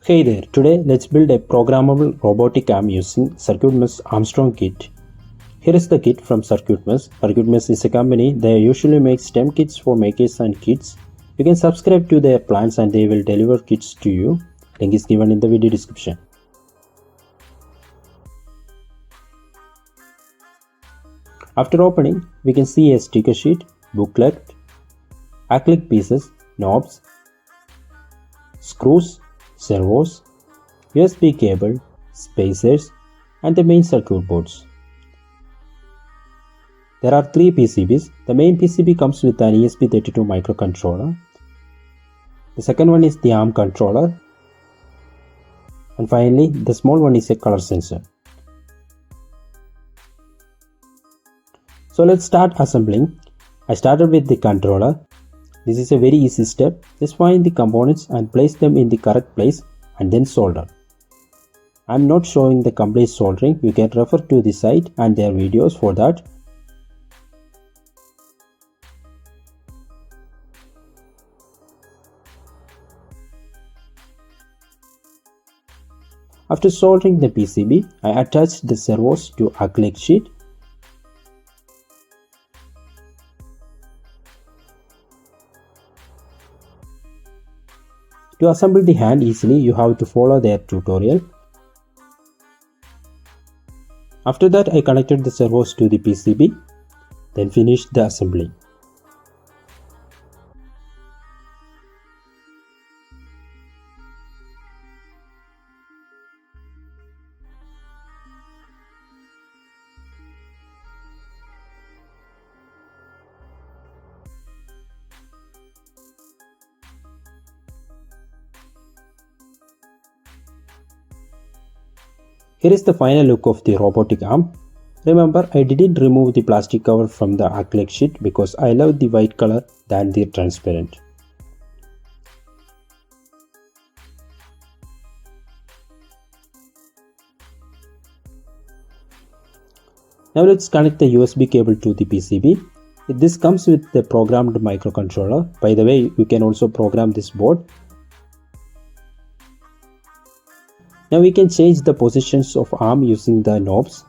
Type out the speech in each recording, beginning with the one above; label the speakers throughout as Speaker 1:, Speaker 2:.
Speaker 1: Hey there, today let's build a programmable robotic arm using Circuitmess Armstrong kit. Here is the kit from Circuitmess. Circuitmess is a company that usually makes STEM kits for makers and kids. You can subscribe to their plans and they will deliver kits to you. Link is given in the video description. After opening, we can see a sticker sheet, booklet, acrylic pieces, knobs, screws, servos, USB cable, spacers, and the main circuit boards. There are 3 PCBs. The main PCB comes with an ESP32 microcontroller. The second one is the ARM controller. And finally, the small one is a color sensor. So let's start assembling. I started with the controller. This is a very easy step. Just find the components and place them in the correct place and then solder. I am not showing the complete soldering. You can refer to the site and their videos for that. After soldering the PCB, I attached the servos to acrylic sheet. To assemble the hand easily, you have to follow their tutorial. After that, I connected the servos to the PCB, then finished the assembly. Here is the final look of the robotic arm. Remember, I didn't remove the plastic cover from the acrylic sheet because I love the white color than the transparent. Now let's connect the USB cable to the PCB. This comes with the programmed microcontroller. By the way, you can also program this board. Now we can change the positions of arm using the knobs.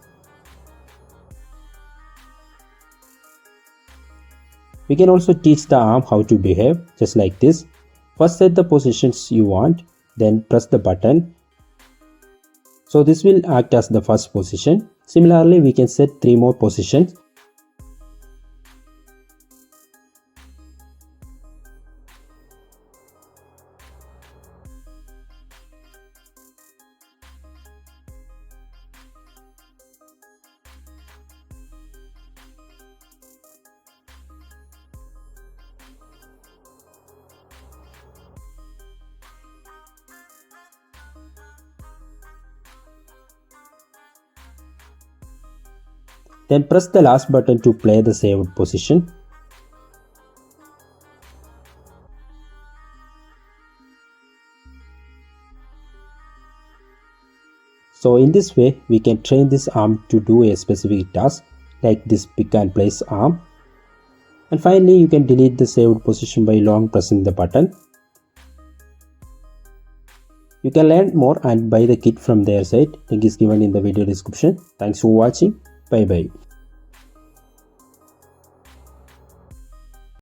Speaker 1: We can also teach the arm how to behave, just like this. First set the positions you want, then press the button. So this will act as the first position. Similarly, we can set 3 more positions. Then press the last button to play the saved position. So in this way, we can train this arm to do a specific task like this pick and place arm. And finally, you can delete the saved position by long pressing the button. You can learn more and buy the kit from their site. Link is given in the video description. Thanks for watching. Bye bye.